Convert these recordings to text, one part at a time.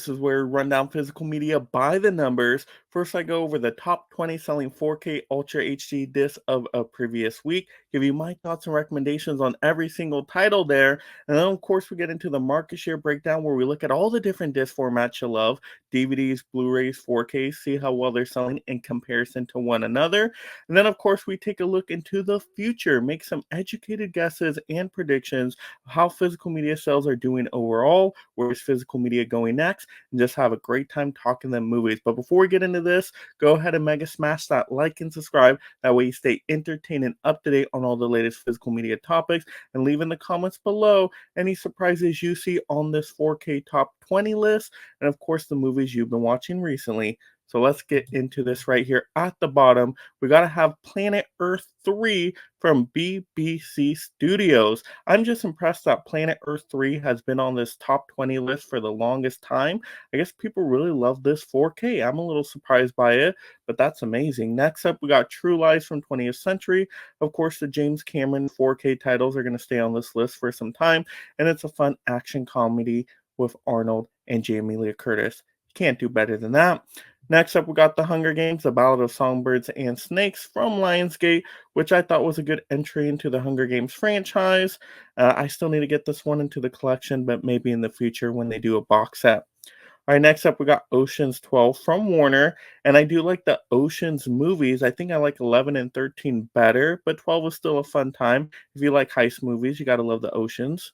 This is where we run down physical media by the numbers. First, I go over the top 20 selling 4K Ultra HD discs of a previous week, give you my thoughts and recommendations on every single title there. And then, of course, we get into the market share breakdown where we look at all the different disc formats you love: DVDs, Blu rays, 4Ks, see how well they're selling in comparison to one another. And then, of course, we take a look into the future, make some educated guesses and predictions of how physical media sales are doing overall, where's physical media going next, and just have a great time talking them movies. But before we get into this, go ahead and mega smash that like and subscribe. That way you stay entertained and up to date on all the latest physical media topics. And leave in the comments below any surprises you see on this 4K top 20 list. And of course, the movies you've been watching recently. So let's get into this right here. At the bottom, we got to have Planet Earth 3 from BBC Studios. I'm just impressed that Planet Earth 3 has been on this top 20 list for the longest time. I guess people really love this 4K. I'm a little surprised by it, but that's amazing. Next up, we got True Lies from 20th Century. Of course, the James Cameron 4K titles are going to stay on this list for some time, and it's a fun action comedy with Arnold and Jamie Lee Curtis. You can't do better than that. Next up, we got The Hunger Games, The Ballad of Songbirds and Snakes from Lionsgate, which I thought was a good entry into the Hunger Games franchise. I still need to get this one into the collection, but maybe in the future when they do a box set. All right, next up, we got Ocean's 12 from Warner, and I do like the Ocean's movies. I think I like 11 and 13 better, but 12 is still a fun time. If you like heist movies, you got to love the Oceans.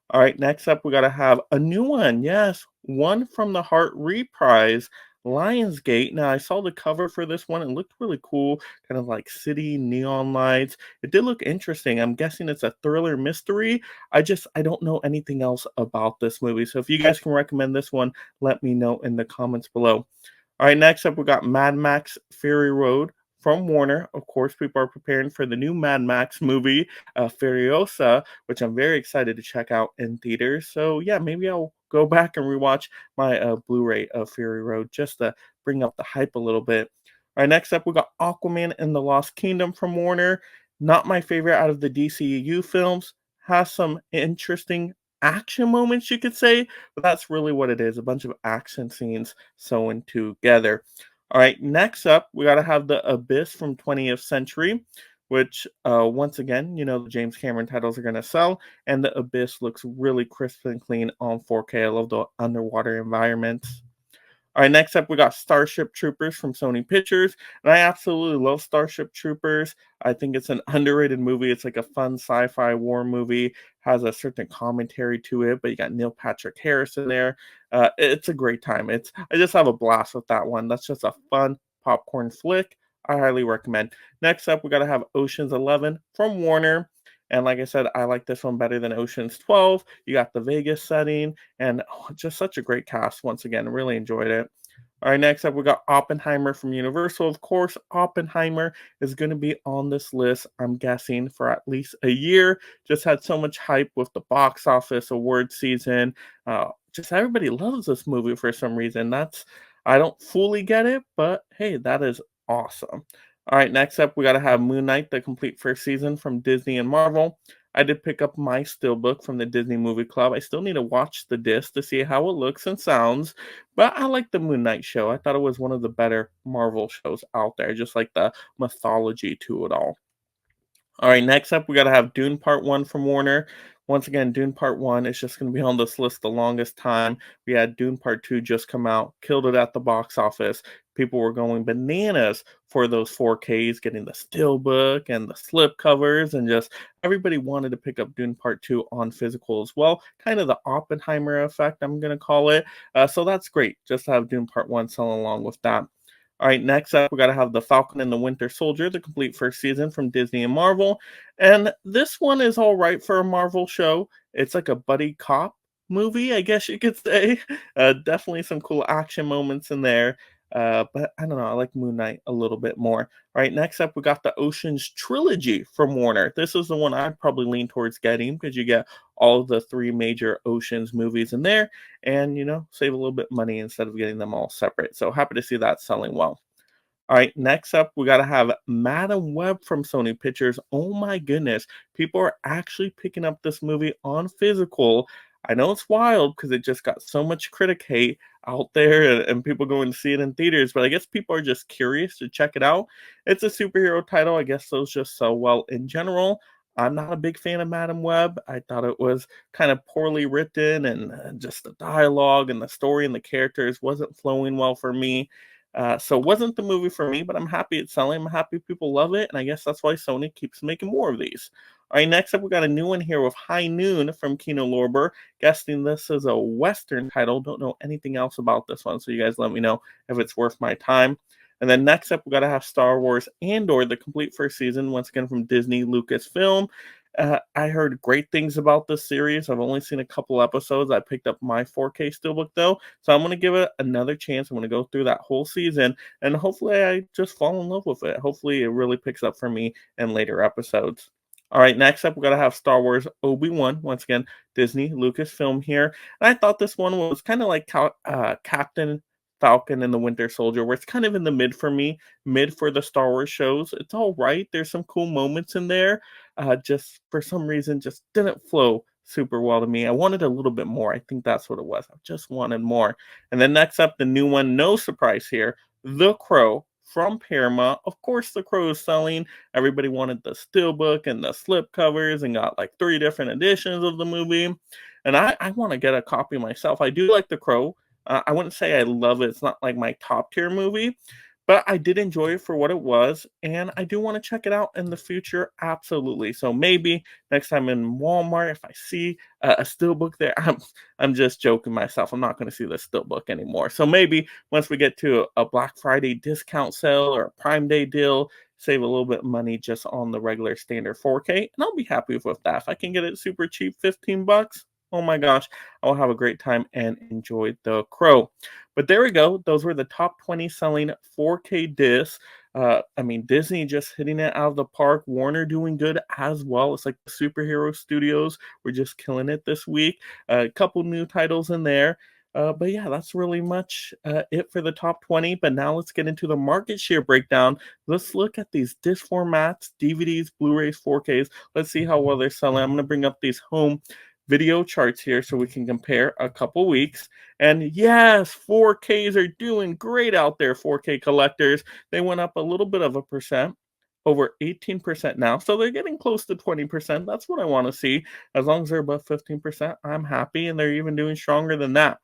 All right, next up, we got to have a new one. Yes, One from the Heart reprise, Lionsgate. Now, I saw the cover for this one. It looked really cool, kind of like city neon lights. It did look interesting. I'm guessing it's a thriller mystery. I don't know anything else about this movie. So if you guys can recommend this one, let me know in the comments below. All right, next up, we got Mad Max Fury Road from Warner. Of course, people are preparing for the new Mad Max movie, Furiosa, which I'm very excited to check out in theaters. So, yeah, maybe I'll go back and rewatch my Blu ray of Fury Road just to bring up the hype a little bit. All right, next up, we got Aquaman and the Lost Kingdom from Warner. Not my favorite out of the DCEU films. Has some interesting action moments, you could say, but that's really what it is, a bunch of action scenes sewn together. All right, next up, we got to have The Abyss from 20th Century, which, once again, the James Cameron titles are going to sell, and The Abyss looks really crisp and clean on 4K. I love the underwater environments. All right, next up, we got Starship Troopers from Sony Pictures, and I absolutely love Starship Troopers. I think it's an underrated movie. It's like a fun sci-fi war movie, has a certain commentary to it, but you got Neil Patrick Harris in there. It's a great time. I just have a blast with that one. That's just a fun popcorn flick. I highly recommend. Next up, we got to have Ocean's 11 from Warner. And like I said, I like this one better than Ocean's 12. You got the Vegas setting, and just such a great cast. Once again, really enjoyed it. All right, next up, we got Oppenheimer from Universal. Of course, Oppenheimer is going to be on this list, I'm guessing, for at least a year. Just had so much hype with the box office award season. Just everybody loves this movie for some reason. I don't fully get it, but hey, that is awesome. All right, next up, we got to have Moon Knight, the complete first season from Disney and Marvel. I did pick up my Steelbook from the Disney Movie Club. I still need to watch the disc to see how it looks and sounds, but I like the Moon Knight show. I thought it was one of the better Marvel shows out there, just like the mythology to it all. All right, next up, we got to have Dune Part 1 from Warner. Once again, Dune Part 1 is just going to be on this list the longest time. We had Dune Part 2 just come out, killed it at the box office. People were going bananas for those 4Ks, getting the steelbook and the slip covers, and just everybody wanted to pick up Dune Part 2 on physical as well. Kind of the Oppenheimer effect, I'm going to call it. So that's great, just to have Dune Part 1 selling along with that. All right, next up, we got to have The Falcon and the Winter Soldier, the complete first season from Disney and Marvel. And this one is all right for a Marvel show. It's like a buddy cop movie, I guess you could say. Definitely some cool action moments in there. But I don't know, I like Moon Knight a little bit more. All right, next up, we got the Ocean's Trilogy from Warner. This is the one I'd probably lean towards getting because you get all of the three major Ocean's movies in there and, save a little bit money instead of getting them all separate. So happy to see that selling well. All right, next up, we got to have Madam Web from Sony Pictures. Oh my goodness, people are actually picking up this movie on physical. I know it's wild because it just got so much critic hate out there and people going to see it in theaters, but I guess people are just curious to check it out. It's a superhero title. I guess those just sell well in general. I'm not a big fan of Madam Web. I thought it was kind of poorly written and just the dialogue and the story and the characters wasn't flowing well for me. So it wasn't the movie for me, but I'm happy it's selling. I'm happy people love it, and I guess that's why Sony keeps making more of these. All right, next up, we got a new one here with High Noon from Kino Lorber. Guessing this is a Western title. Don't know anything else about this one, so you guys let me know if it's worth my time. And then next up, we got to have Star Wars Andor, the complete first season, once again from Disney Lucasfilm. I heard great things about this series. I've only seen a couple episodes. I picked up my 4K Steelbook though, so I'm going to give it another chance. I'm going to go through that whole season, and hopefully I just fall in love with it. Hopefully it really picks up for me in later episodes. All right, next up, we're going to have Star Wars Obi-Wan. Once again, Disney Lucasfilm here. And I thought this one was kind of like Captain Falcon and the Winter Soldier, where it's kind of in the mid for me, mid for the Star Wars shows. It's all right. There's some cool moments in there. Just for some reason, just didn't flow super well to me. I wanted a little bit more. I think that's what it was. I just wanted more. And then next up, the new one, no surprise here, The Crow from Paramount. Of course, The Crow is selling. Everybody wanted the steelbook and the slip covers and got like 3 different editions of the movie. And I want to get a copy myself. I do like The Crow. I wouldn't say I love it. It's not like my top tier movie, but I did enjoy it for what it was, and I do want to check it out in the future. Absolutely. So maybe next time in Walmart, if I see a steelbook there, I'm just joking myself. I'm not going to see the steelbook anymore. So maybe once we get to a Black Friday discount sale or a Prime Day deal, save a little bit of money just on the regular standard 4K, and I'll be happy with that. If I can get it super cheap, $15. Oh my gosh, I'll have a great time and enjoy The Crow. But there we go. Those were the top 20 selling 4K discs. Disney just hitting it out of the park. Warner doing good as well. It's like the superhero studios were just killing it this week. A couple new titles in there. But yeah, that's really much it for the top 20. But now let's get into the market share breakdown. Let's look at these disc formats, DVDs, Blu-rays, 4Ks. Let's see how well they're selling. I'm going to bring up these home video charts here so we can compare a couple weeks. And yes, 4Ks are doing great out there, 4K collectors. They went up a little bit of a percent, over 18% now. So they're getting close to 20%. That's what I want to see. As long as they're above 15%, I'm happy. And they're even doing stronger than that.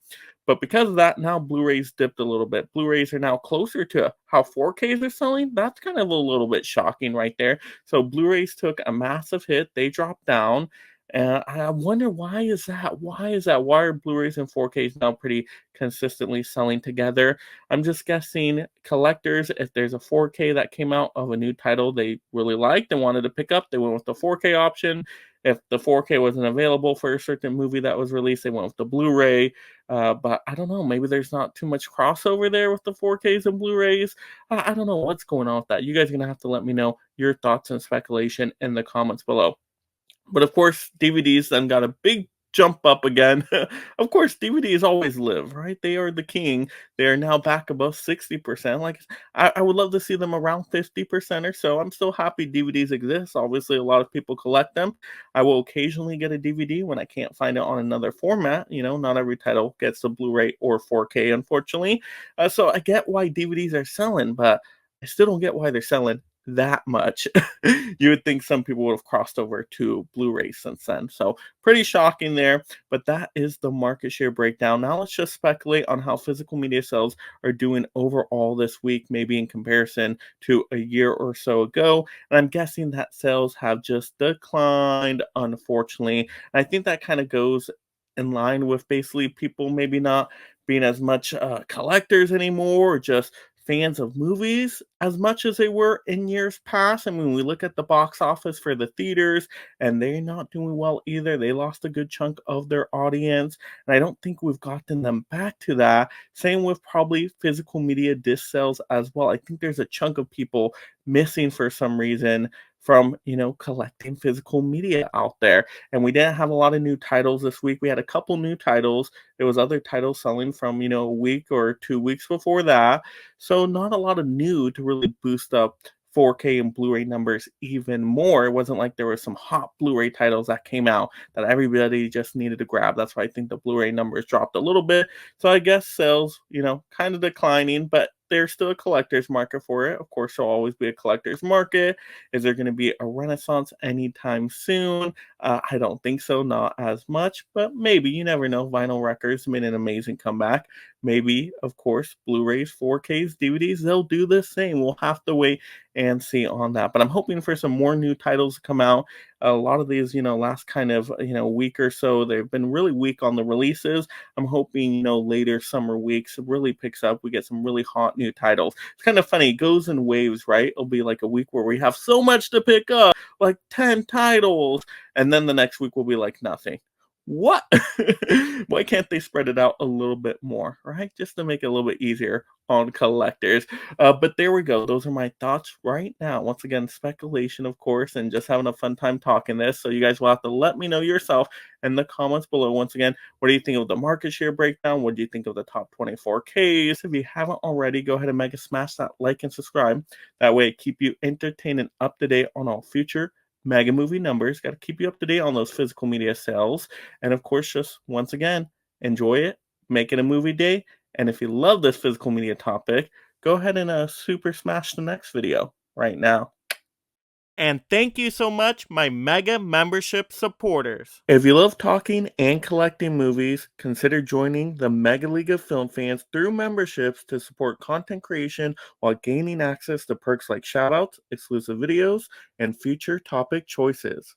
But because of that, now Blu-rays dipped a little bit. Blu-rays are now closer to how 4Ks are selling. That's kind of a little bit shocking right there. So Blu-rays took a massive hit. They dropped down. And I wonder why is that? Why is that? Why are Blu-rays and 4Ks now pretty consistently selling together? I'm just guessing collectors, if there's a 4K that came out of a new title they really liked and wanted to pick up, they went with the 4K option. If the 4K wasn't available for a certain movie that was released, they went with the Blu-ray. But I don't know. Maybe there's not too much crossover there with the 4Ks and Blu-rays. I don't know what's going on with that. You guys are going to have to let me know your thoughts and speculation in the comments below. But of course, DVDs then got a big jump up again. Of course, DVDs always live, right? They are the king. They are now back above 60%. Like, I would love to see them around 50% or so. I'm still happy DVDs exist. Obviously, a lot of people collect them. I will occasionally get a DVD when I can't find it on another format. You know, not every title gets a Blu-ray or 4K, unfortunately. So I get why DVDs are selling, but I still don't get why they're selling that much. You would think some people would have crossed over to Blu-ray since then. So pretty shocking there, but that is the market share breakdown. Now let's just speculate on how physical media sales are doing overall this week, maybe in comparison to a year or so ago. And I'm guessing that sales have just declined, unfortunately. And I think that kind of goes in line with basically people maybe not being as much collectors anymore, or just fans of movies as much as they were in years past. I mean, we look at the box office for the theaters, and they're not doing well either. They lost a good chunk of their audience, and I don't think we've gotten them back to that. Same with probably physical media disc sales as well. I think there's a chunk of people missing for some reason from, collecting physical media out there. And we didn't have a lot of new titles this week. We had a couple new titles. There was other titles selling from, a week or 2 weeks before that. So not a lot of new to really boost up 4K and Blu-ray numbers even more. It wasn't like there were some hot Blu-ray titles that came out that everybody just needed to grab. That's why I think the Blu-ray numbers dropped a little bit. So I guess sales, kind of declining, but there's still a collector's market for it. Of course, there'll always be a collector's market. Is there going to be a renaissance anytime soon? I don't think so, not as much, but maybe. You never know. Vinyl records made an amazing comeback. Maybe, of course, Blu-rays, 4Ks, DVDs, they'll do the same. We'll have to wait and see on that. But I'm hoping for some more new titles to come out. A lot of these, last kind of, week or so, they've been really weak on the releases. I'm hoping, later summer weeks it really picks up. We get some really hot new titles. It's kind of funny. It goes in waves, right? It'll be like a week where we have so much to pick up, like 10 titles. And then the next week will be like nothing. What? Why can't they spread it out a little bit more, right? Just to make it a little bit easier on collectors. But there we go. Those are my thoughts right now. Once again, speculation, of course, and just having a fun time talking this. So you guys will have to let me know yourself in the comments below. Once again, what do you think of the market share breakdown? What do you think of the top 24Ks? If you haven't already, go ahead and mega smash that like and subscribe. That way, keep you entertained and up to date on all future Mega Movie numbers. Got to keep you up to date on those physical media sales. And of course, just once again, enjoy it, make it a movie day. And if you love this physical media topic, go ahead and super smash the next video right now. And thank you so much, my Mega membership supporters. If you love talking and collecting movies, consider joining the Mega League of Film Fans through memberships to support content creation while gaining access to perks like shoutouts, exclusive videos, and future topic choices.